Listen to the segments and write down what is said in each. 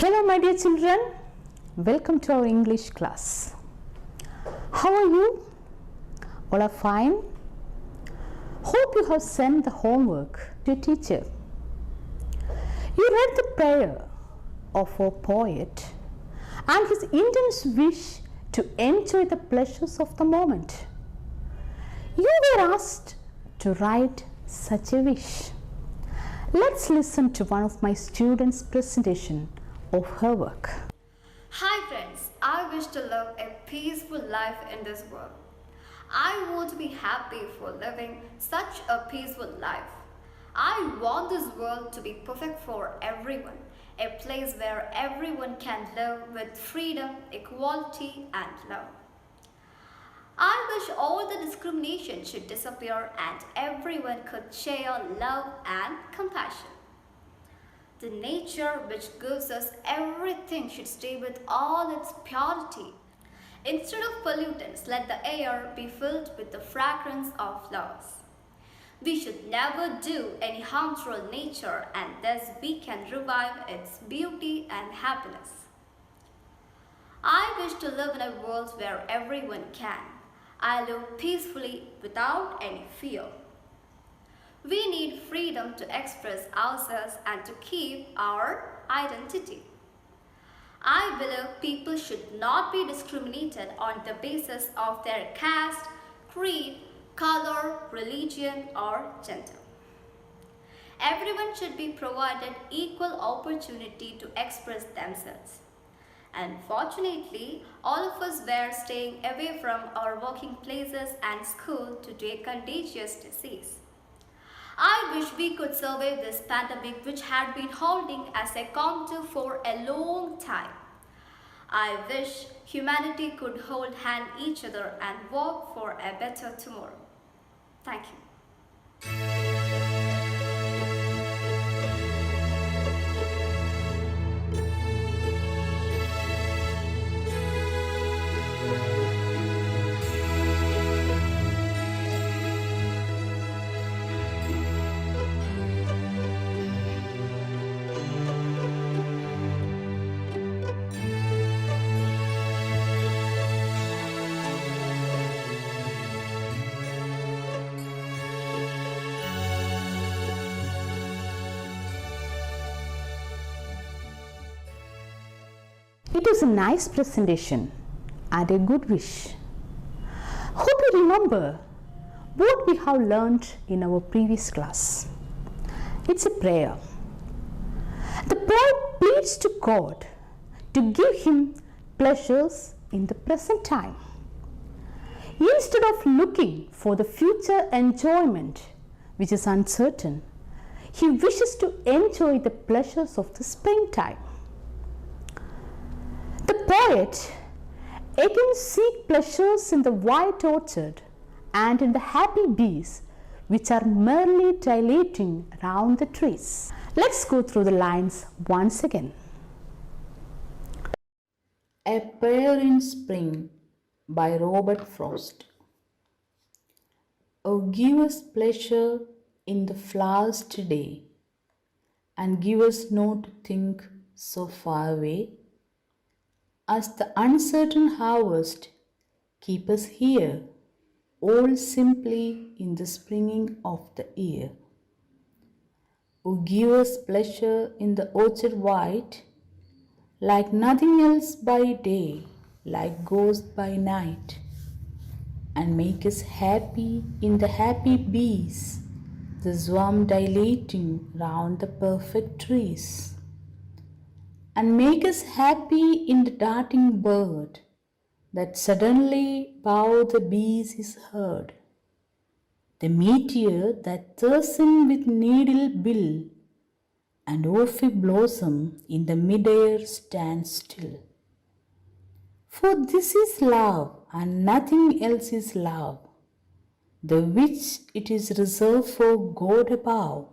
Hello my dear children, welcome to our English class. How are you? All are fine? Hope you have sent the homework to your teacher. You read the prayer of our poet and his intense wish to enjoy the pleasures of the moment. You were asked to write such a wish. Let's listen to one of my students' presentation of her work. Hi friends, I wish to live a peaceful life in this world. I want to be happy for living such a peaceful life. I want this world to be perfect for everyone, a place where everyone can live with freedom, equality and love. I wish all the discrimination should disappear and everyone could share love and compassion. The nature which gives us everything should stay with all its purity. Instead of pollutants, let the air be filled with the fragrance of flowers. We should never do any harm to nature, and thus we can revive its beauty and happiness. I wish to live in a world where everyone can. I live peacefully without any fear. We need freedom to express ourselves and to keep our identity. I believe people should not be discriminated on the basis of their caste, creed, color, religion, or gender. Everyone should be provided equal opportunity to express themselves. Unfortunately, all of us were staying away from our working places and school due to a contagious disease. I wish we could survive this pandemic which had been holding us accountable for a long time. I wish humanity could hold hand each other and work for a better tomorrow. Thank you. It was a nice presentation and a good wish. Hope you remember what we have learned in our previous class. It's a prayer. The poet pleads to God to give him pleasures in the present time. Instead of looking for the future enjoyment, which is uncertain, he wishes to enjoy the pleasures of the springtime. The poet again seeks pleasures in the white orchard and in the happy bees which are merrily dilating around the trees. Let's go through the lines once again. A Prayer in Spring by Robert Frost. Oh, give us pleasure in the flowers today, and give us not to think so far away. As the uncertain harvest, keep us here, all simply in the springing of the year. Oh, give us pleasure in the orchard white, like nothing else by day, like ghost by night, and make us happy in the happy bees, the swarm dilating round the perfect trees, and make us happy in the darting bird that suddenly bow the bees is heard. The meteor that thirsts in with needle bill, and of a blossom in the midair stands still. For this is love, and nothing else is love, the which it is reserved for God above,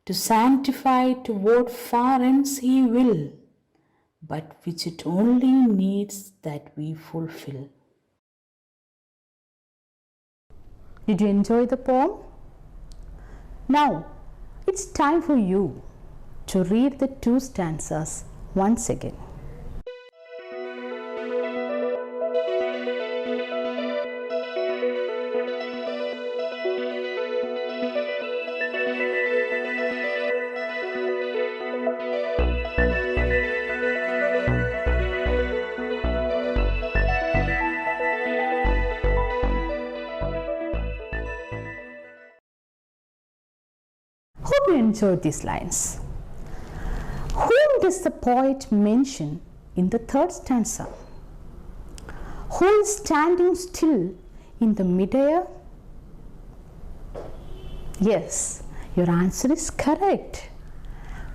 to sanctify to what far ends He will, but which it only needs that we fulfill. Did you enjoy the poem? Now, it's time for you to read the two stanzas once again. Hope you enjoyed these lines. Whom does the poet mention in the third stanza? Who is standing still in the midair? Yes, your answer is correct.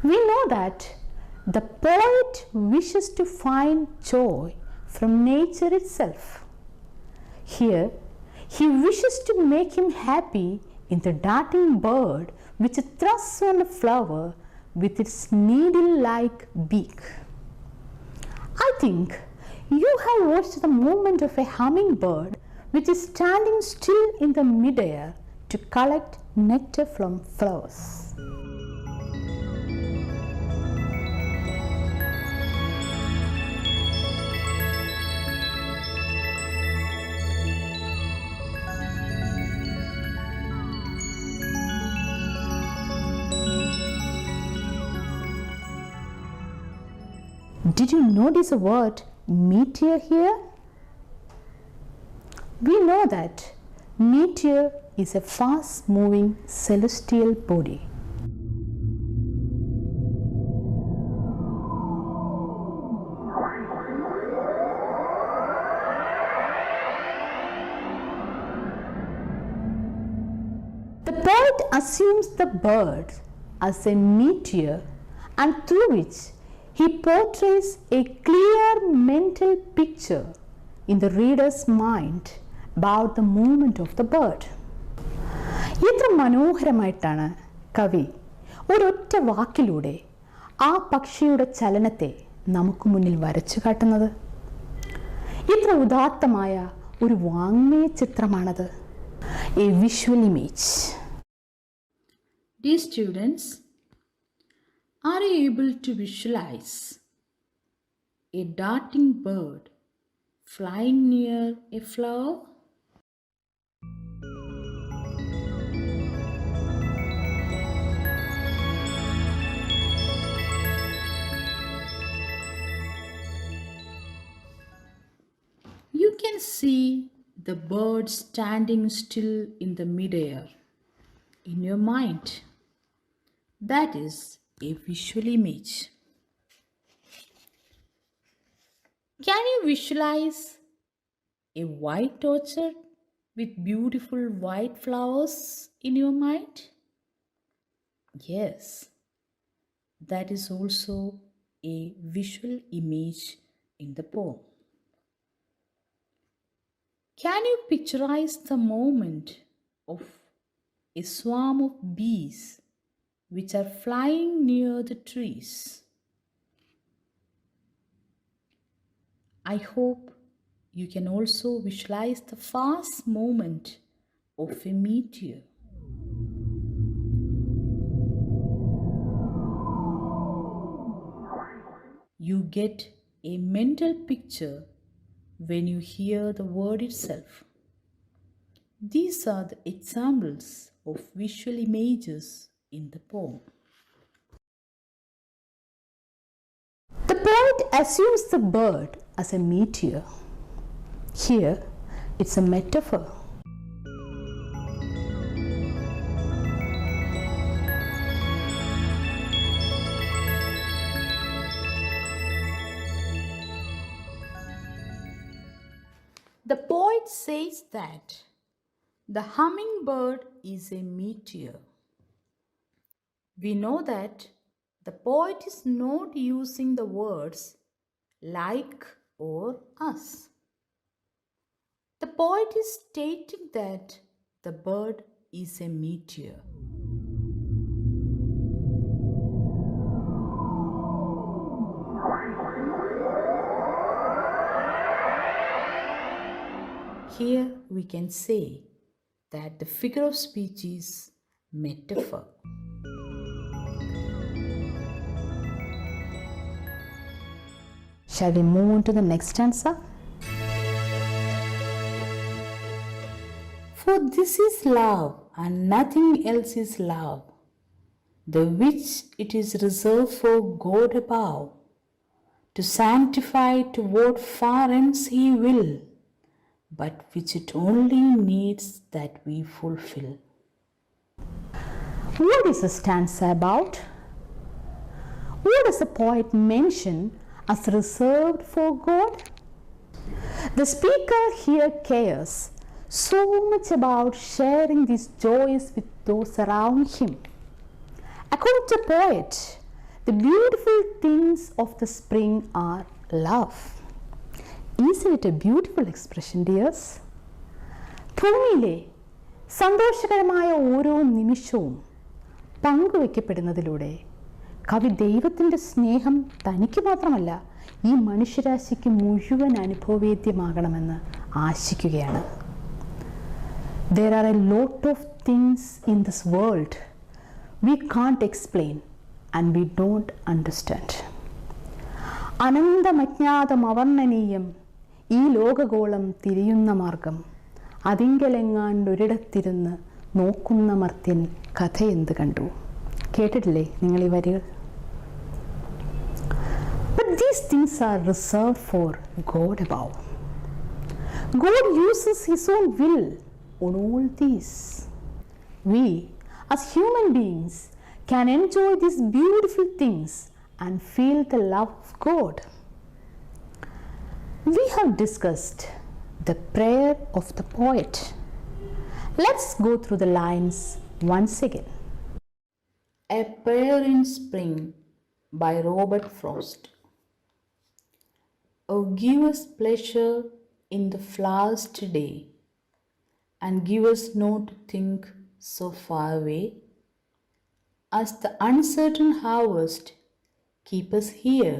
We know that the poet wishes to find joy from nature itself. Here, he wishes to make him happy in the darting bird which thrusts on a flower with its needle-like beak. I think you have watched the movement of a hummingbird which is standing still in the midair to collect nectar from flowers. Did you notice the word meteor here? We know that meteor is a fast moving celestial body. The poet assumes the bird as a meteor, and through which he portrays a clear mental picture in the reader's mind about the movement of the bird. എത്ര മനോഹരമായിട്ടാണ് കവി ഒരൊറ്റ വാക്കിലൂടെ ആ പക്ഷിയുടെ ചലനത്തെ നമുക്ക് മുന്നിൽ വരച്ചു കാട്ടുന്നത്. എത്ര ഉദാത്തമായ ഒരു വാങ്മയ ചിത്രമാണത്. A visual image. Dear students, are you able to visualize a darting bird flying near a flower? You can see the bird standing still in the midair in your mind. That is a visual image. Can you visualize a white orchard with beautiful white flowers in your mind? Yes, that is also a visual image in the poem. Can you picturize the moment of a swarm of bees which are flying near the trees? I hope you can also visualize the fast movement of a meteor. You get a mental picture when you hear the word itself. These are the examples of visual images in the poem. The poet assumes the bird as a meteor. Here, it's a metaphor. poet says that the hummingbird is a meteor. We know that the poet is not using the words like or us. The poet is stating that the bird is a meteor. Here we can say that the figure of speech is metaphor. Shall we move on to the next stanza? For this is love, and nothing else is love, the which it is reserved for God above, to sanctify to what far ends He will, but which it only needs that we fulfill. What is the stanza about? What does the poet mention as reserved for God? The speaker here cares so much about sharing these joys with those around him. According to the poet, the beautiful things of the spring are love. Isn't it a beautiful expression, dears? ഭൂമിയിലെ സന്തോഷകരമായ ഓരോ നിമിഷവും പങ്കുവയ്ക്കപ്പെടുന്നതിലൂടെ കവി ദൈവത്തിൻ്റെ സ്നേഹം തനിക്ക് മാത്രമല്ല ഈ മനുഷ്യരാശിക്ക് മുഴുവൻ അനുഭവവേദ്യമാകണമെന്ന് ആശിക്കുകയാണ്. There are a lot of things in this world we can't explain and we don't understand. അനന്തമജ്ഞാതം അവർണ്ണനീയം ഈ ലോകഗോളം തിരിയുന്ന മാർഗം അതിങ്കലെങ്ങാണ്ടൊരിടത്തിരുന്ന് നോക്കുന്ന മർത്യൻ കഥയെന്ത് കണ്ടു. കേട്ടിട്ടില്ലേ നിങ്ങൾ ഈ വരികൾ? But these things are reserved for God above. God uses His own will on all these. We, as human beings, can enjoy these beautiful things and feel the love of God. We have discussed the prayer of the poet. Let's go through the lines once again. A Prayer in Spring by Robert Frost. Oh, give us pleasure in the flowers today, and give us not to think so far away, as the uncertain harvest keep us here,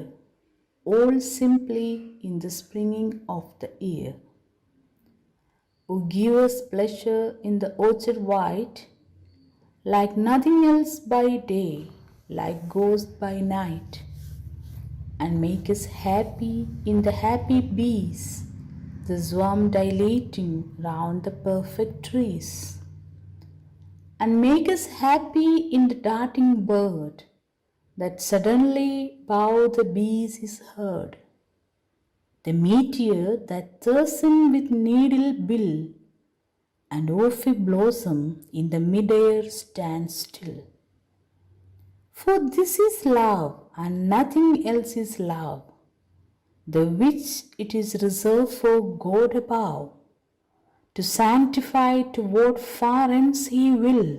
all simply in the springing of the year. Oh, give us pleasure in the orchard white, like nothing else by day, like ghost by night, and make us happy in the happy bees, the swarm dilating round the perfect trees, and make us happy in the darting bird, that suddenly bow the bees is heard, the meteor that thirsts with needle bill, and of a blossom in the mid-air stands still. For this is love, and nothing else is love, the which it is reserved for God above, to sanctify to what far ends He will,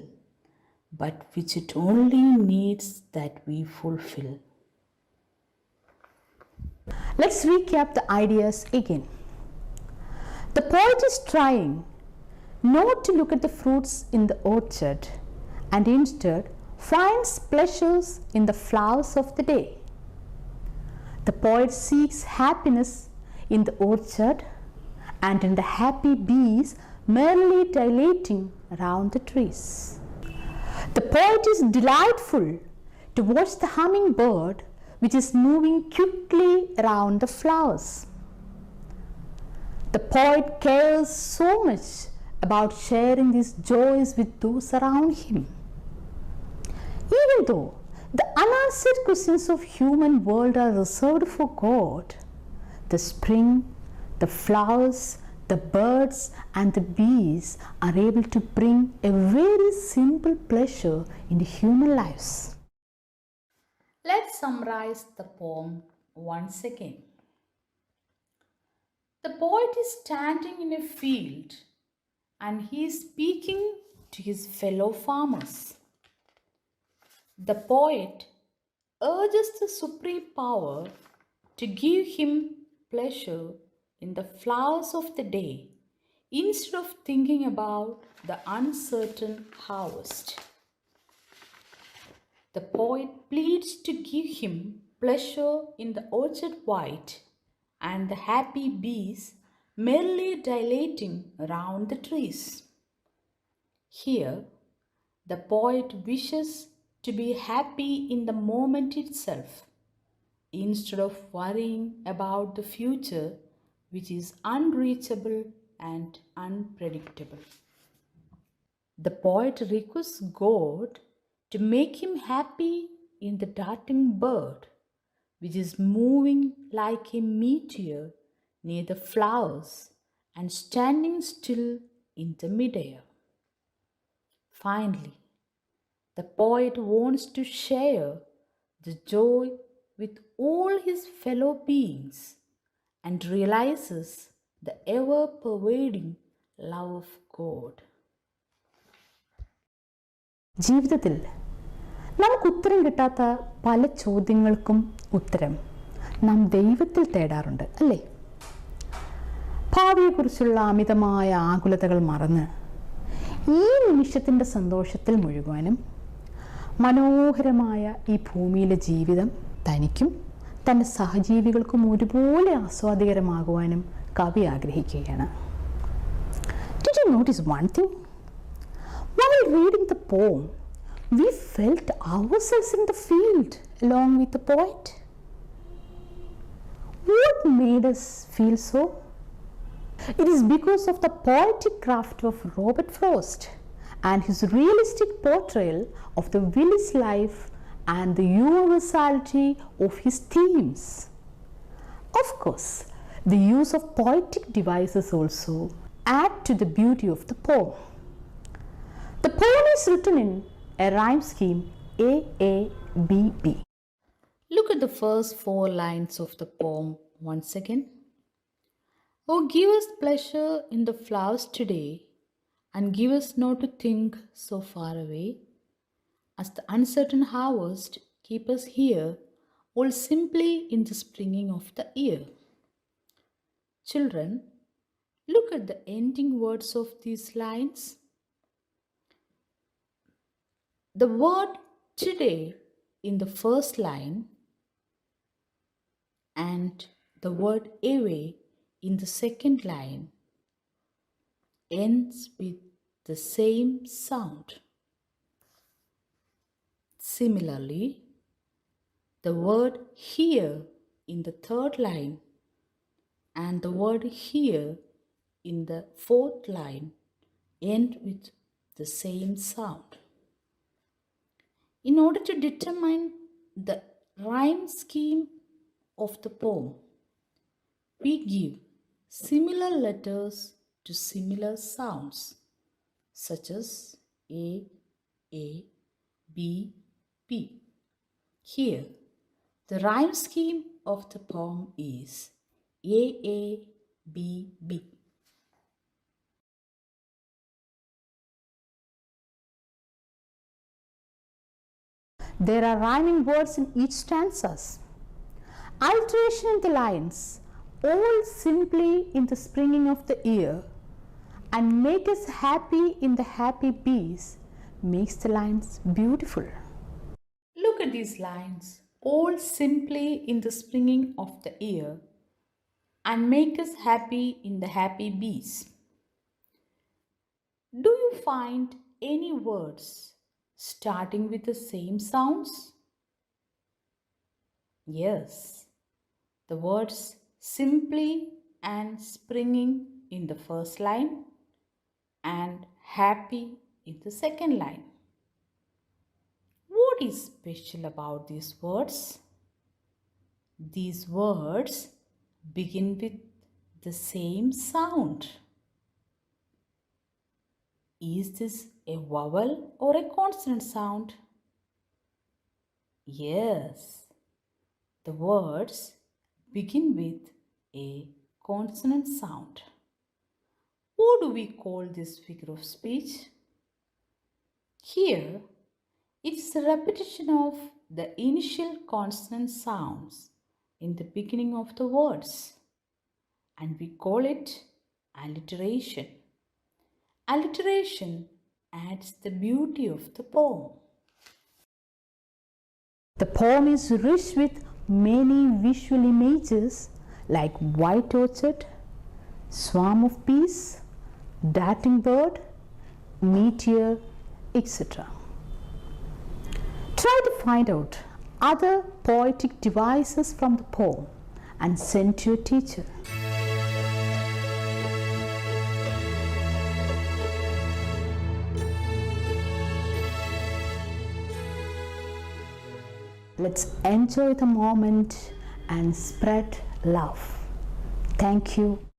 but which it only needs that we fulfill. Let's recap the ideas again. The poet is trying not to look at the fruits in the orchard and instead finds pleasures in the flowers of the day. The poet seeks happiness in the orchard and in the happy bees merrily dilating around the trees. The poet is delightful to watch the hummingbird which is moving quickly around the flowers. The poet cares so much about sharing these joys with those around him. Even though the unanswered questions of human world are reserved for God, the spring, the flowers, the birds and the bees are able to bring a very simple pleasure into human lives. Let's summarize the poem once again. The poet is standing in a field and he is speaking to his fellow farmers. The poet urges the supreme power to give him pleasure in the flowers of the day instead of thinking about the uncertain harvest. The poet pleads to give him pleasure in the orchard white and the happy bees merely dilating around the trees. Here, the poet wishes to be happy in the moment itself instead of worrying about the future, which is unreachable and unpredictable. The poet requests God to make him happy in the darting bird, which is moving like a meteor near the flowers and standing still in the midair. Finally, the poet wants to share the joy with all his fellow beings and realizes the ever pervading love of God. ജീവിതത്തിൽ നമുക്ക് ഉത്തരം കിട്ടാത്ത പല ചോദ്യങ്ങൾക്കും ഉത്തരം നാം ദൈവത്തിൽ തേടാറുണ്ട്, അല്ലേ? ഭാവിയെക്കുറിച്ചുള്ള അമിതമായ ആകുലതകൾ മറന്ന് ഈ നിമിഷത്തിൻ്റെ സന്തോഷത്തിൽ മുഴുകാനും മനോഹരമായ ഈ ഭൂമിയിലെ ജീവിതം തനിക്കും തൻ്റെ സഹജീവികൾക്കും ഒരുപോലെ ആസ്വാദികരമാകുവാനും കവി ആഗ്രഹിക്കുകയാണ്. Did you notice one thing? While reading the poem, we felt ourselves in the field along with the poet. What made us feel so? It is because of the poetic craft of Robert Frost and his realistic portrayal of the village life and the universality of his themes. Of course, the use of poetic devices also add to the beauty of the poem. The poem is written in a rhyme scheme AABB. Look at the first 4 lines of the poem once again. Oh, give us pleasure in the flowers today, and give us not to think so far away, as the uncertain harvest keep us here, all simply in the springing of the year. Children, look at the ending words of these lines. The word today in the first line and the word away in the second line ends with the same sound. Similarly, the word here in the third line and the word here in the fourth line end with the same sound. In order to determine the rhyme scheme of the poem, we give similar letters to similar sounds such as A, B, P. Here, the rhyme scheme of the poem is A, B. There are rhyming words in each stanzas. Alteration in the lines, all simply in the springing of the year, and make us happy in the happy bees, makes the lines beautiful. Look at these lines, all simply in the springing of the year, and make us happy in the happy bees. Do you find any words starting with the same sounds? Yes, the words simply and springing in the first line and happy in the second line. What is special about these words? These words begin with the same sound. Is this a vowel or a consonant sound? Yes, the words begin with a consonant sound. What do we call this figure of speech? Here, it is a repetition of the initial consonant sounds in the beginning of the words, and we call it alliteration. Alliteration adds the beauty of the poem. The poem is rich with many visual images like white orchard, swarm of bees, darting bird, meteor, etc. Try to find out other poetic devices from the poem and send to your teacher. Let's enjoy the moment and spread love. Thank you.